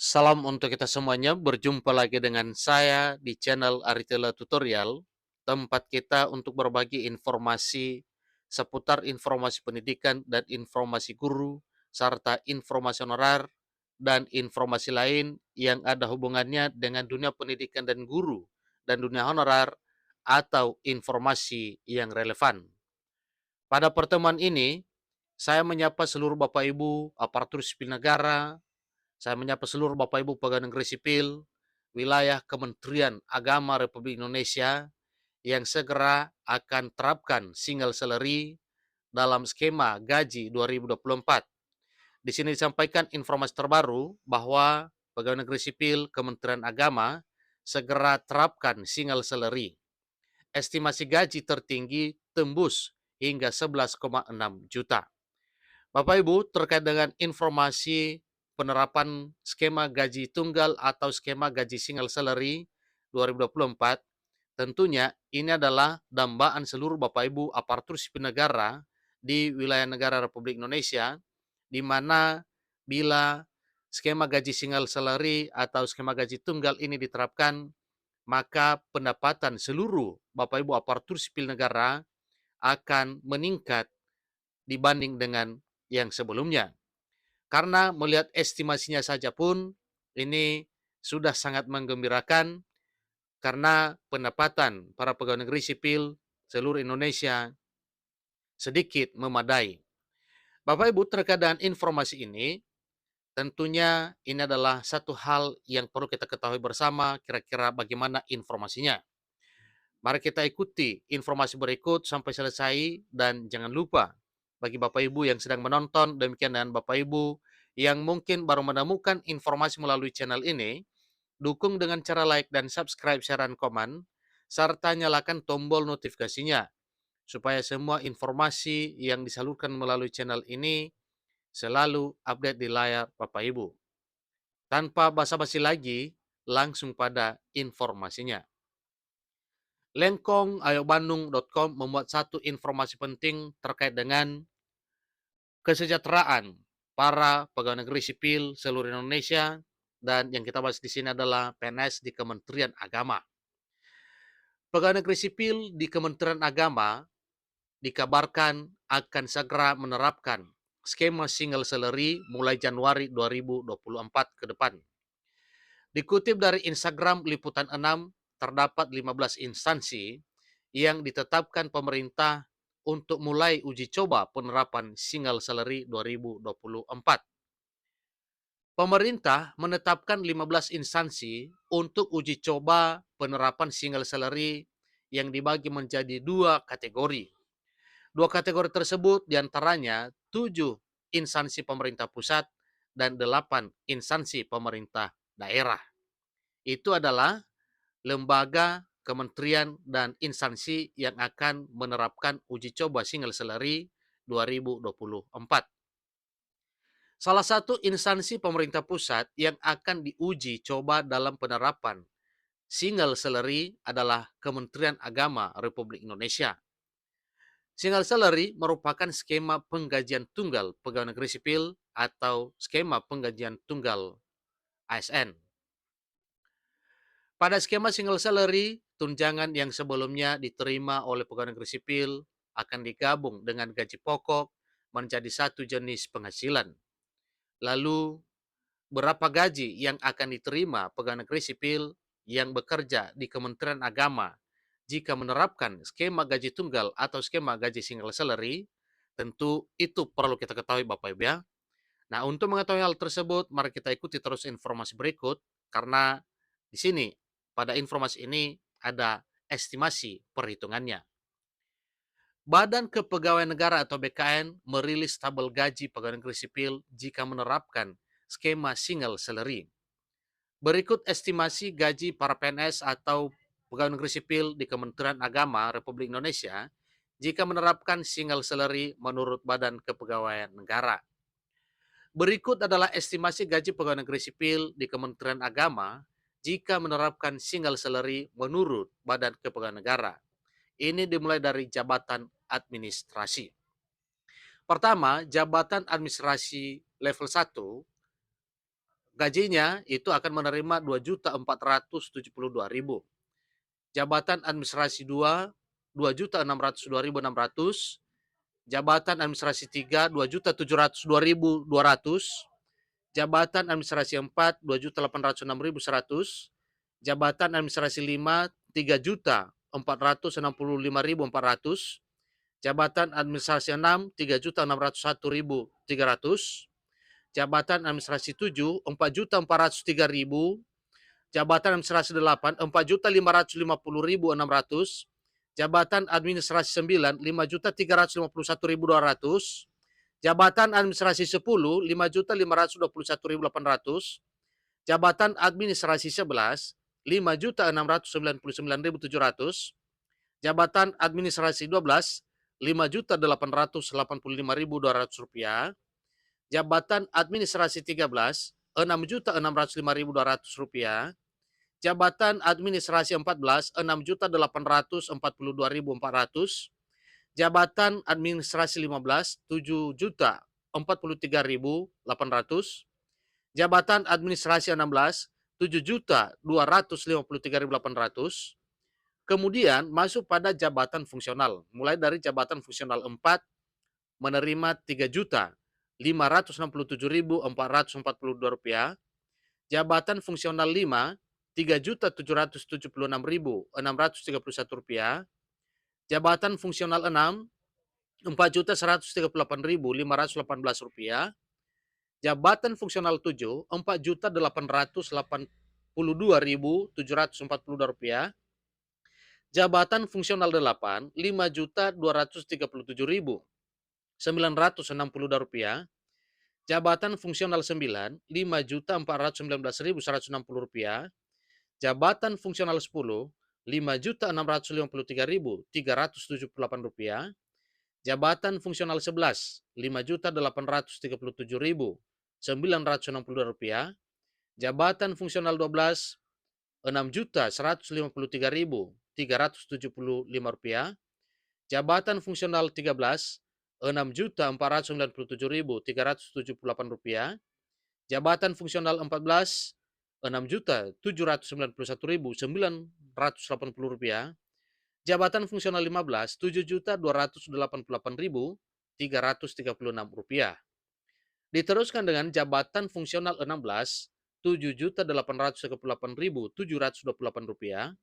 Salam untuk kita semuanya, berjumpa lagi dengan saya di channel Aritela Tutorial, tempat kita untuk berbagi informasi seputar informasi pendidikan dan informasi guru, serta informasi honorer dan informasi lain yang ada hubungannya dengan dunia pendidikan dan guru, dan dunia honorer atau informasi yang relevan. Pada pertemuan ini, saya menyapa seluruh Bapak Ibu, aparatur sipil negara, saya menyapa seluruh Bapak Ibu pegawai negeri sipil, wilayah Kementerian Agama Republik Indonesia yang segera akan terapkan single salary dalam skema gaji 2024. Di sini disampaikan informasi terbaru bahwa pegawai negeri sipil Kementerian Agama segera terapkan single salary. Estimasi gaji tertinggi tembus hingga 11,6 juta. Bapak Ibu, terkait dengan informasi penerapan skema gaji tunggal atau skema gaji single salary 2024, tentunya ini adalah dambaan seluruh Bapak Ibu aparatur sipil negara di wilayah negara Republik Indonesia, di mana bila skema gaji single salary atau skema gaji tunggal ini diterapkan, maka pendapatan seluruh Bapak Ibu aparatur sipil negara akan meningkat dibanding dengan yang sebelumnya. Karena melihat estimasinya saja pun ini sudah sangat menggembirakan karena pendapatan para pegawai negeri sipil seluruh Indonesia sedikit memadai. Bapak Ibu, terkait dengan informasi ini, tentunya ini adalah satu hal yang perlu kita ketahui bersama kira-kira bagaimana informasinya. Mari kita ikuti informasi berikut sampai selesai dan jangan lupa bagi Bapak Ibu yang sedang menonton, demikian dengan Bapak Ibu yang mungkin baru menemukan informasi melalui channel ini, dukung dengan cara like dan subscribe, share, dan komen, serta nyalakan tombol notifikasinya supaya semua informasi yang disalurkan melalui channel ini selalu update di layar Bapak Ibu. Tanpa basa-basi lagi, langsung pada informasinya. Lengkong.ayobandung.com membuat satu informasi penting terkait dengan kesejahteraan para pegawai negeri sipil seluruh Indonesia, dan yang kita bahas di sini adalah PNS di Kementerian Agama. Pegawai negeri sipil di Kementerian Agama dikabarkan akan segera menerapkan skema single salary mulai Januari 2024 ke depan. Dikutip dari Instagram Liputan 6, terdapat 15 instansi yang ditetapkan pemerintah untuk mulai uji coba penerapan single salary 2024. Pemerintah menetapkan 15 instansi untuk uji coba penerapan single salary yang dibagi menjadi dua kategori. Dua kategori tersebut diantaranya 7 instansi pemerintah pusat dan 8 instansi pemerintah daerah. Itu adalah lembaga, kementerian, dan instansi yang akan menerapkan uji coba single salary 2024. Salah satu instansi pemerintah pusat yang akan diuji coba dalam penerapan single salary adalah Kementerian Agama Republik Indonesia. Single salary merupakan skema penggajian tunggal pegawai negeri sipil atau skema penggajian tunggal ASN. Pada skema single salary, tunjangan yang sebelumnya diterima oleh pegawai negeri sipil akan digabung dengan gaji pokok menjadi satu jenis penghasilan. Lalu, berapa gaji yang akan diterima pegawai negeri sipil yang bekerja di Kementerian Agama jika menerapkan skema gaji tunggal atau skema gaji single salary, tentu itu perlu kita ketahui Bapak Ibu ya. Nah, untuk mengetahui hal tersebut, mari kita ikuti terus informasi berikut, karena di sini, pada informasi ini, ada estimasi perhitungannya. Badan Kepegawaian Negara atau BKN merilis tabel gaji pegawai negeri sipil jika menerapkan skema single salary. Berikut estimasi gaji para PNS atau pegawai negeri sipil di Kementerian Agama Republik Indonesia jika menerapkan single salary menurut Badan Kepegawaian Negara. Berikut adalah estimasi gaji pegawai negeri sipil di Kementerian Agama jika menerapkan single salary menurut Badan Kepegawaian Negara. Ini dimulai dari jabatan administrasi. Pertama, jabatan administrasi level 1 gajinya itu akan menerima 2.472.000. Jabatan administrasi 2, 2.602.600. Jabatan administrasi 3, 2.702.200. Jabatan administrasi 4, 2.806.100. Jabatan administrasi 5, 3.465.400. Jabatan administrasi 6, 3.601.300. Jabatan administrasi 7, 4.403.000. Jabatan administrasi 8, 4.550.600. Jabatan administrasi 9, 5.351.200. Jabatan administrasi 10, 5.521.800. Jabatan administrasi 11, 5.699.700. Jabatan administrasi 12, 5.885.200 rupiah. Jabatan administrasi 13, 6.605.200 rupiah. Jabatan administrasi 14, 6.842.400. Jabatan administrasi 15, 7.043.800. Jabatan administrasi 16, 7.253.800. Kemudian masuk pada jabatan fungsional. Mulai dari jabatan fungsional 4 menerima 3.567.442 rupiah. Jabatan fungsional 5, 3.776.631 rupiah. Jabatan fungsional 6, 4.138.518 rupiah. Jabatan fungsional 7, 4.882.742 rupiah. Jabatan fungsional 8, 5.237.962 rupiah. Jabatan fungsional 9, 5.419.160 rupiah. Jabatan fungsional 10, 5.653.378 rupiah. Jabatan fungsional 11, 5.837.962 rupiah. Jabatan fungsional 12, 6.153.375 rupiah. Jabatan fungsional 13, 6.497.378 rupiah. Jabatan fungsional 14, 6.791.980 rupiah. Jabatan fungsional 15, 7.288.336 rupiah. Diteruskan dengan jabatan fungsional 16, 7.838.728 rupiah.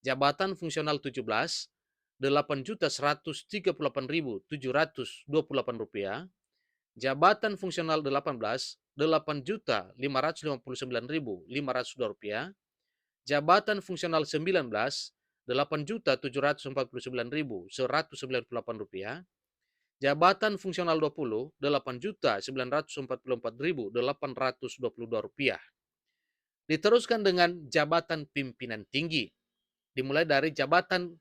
Jabatan fungsional 17, 8.138.728 rupiah. Jabatan fungsional 18, 8.559.502 rupiah. Jabatan fungsional 19, 8.749.198 rupiah. Jabatan fungsional 20, 8.944.822 rupiah. Diteruskan dengan jabatan pimpinan tinggi. Dimulai dari jabatan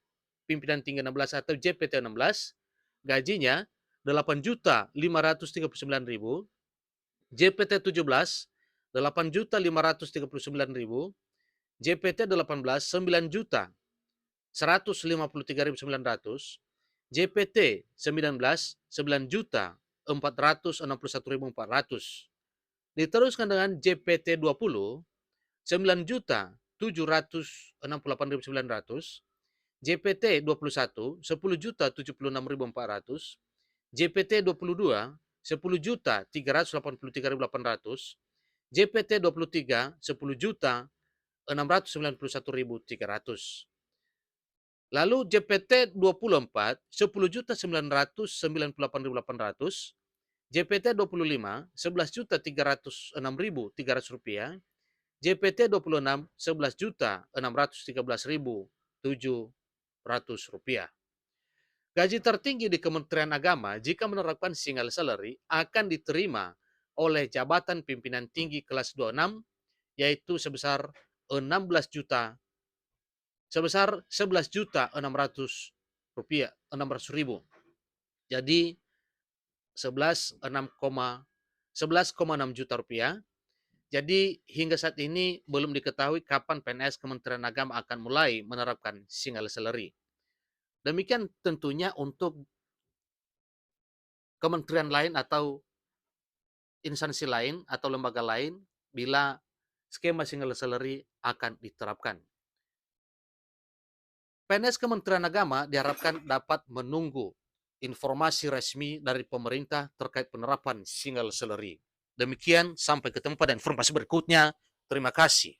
pimpinan tinggi 16 atau JPT 16, gajinya 8.539.000. JPT 17, 8.539.000. JPT 18, 9.153.900. JPT 19, 9.461.400. Diteruskan dengan JPT 20, 9.768.900. JPT 21, 10.076.400. JPT 22, 10.383.800. JPT 23, 10.691.300. Lalu JPT 24, 10.998.800. JPT 25, 11.306.300 rupiah. JPT 26, 11.613.700 rupiah. Gaji tertinggi di Kementerian Agama jika menerapkan single salary akan diterima oleh jabatan pimpinan tinggi kelas 26, yaitu sebesar 11 juta 11.600 rupiah, 600 ribu. Jadi 11,6 juta rupiah. Jadi hingga saat ini belum diketahui kapan PNS Kementerian Agama akan mulai menerapkan single salary. Demikian tentunya untuk kementerian lain atau instansi lain atau lembaga lain bila skema single salary akan diterapkan. PNS Kementerian Agama diharapkan dapat menunggu informasi resmi dari pemerintah terkait penerapan single salary. Demikian, sampai ketemu pada informasi berikutnya. Terima kasih.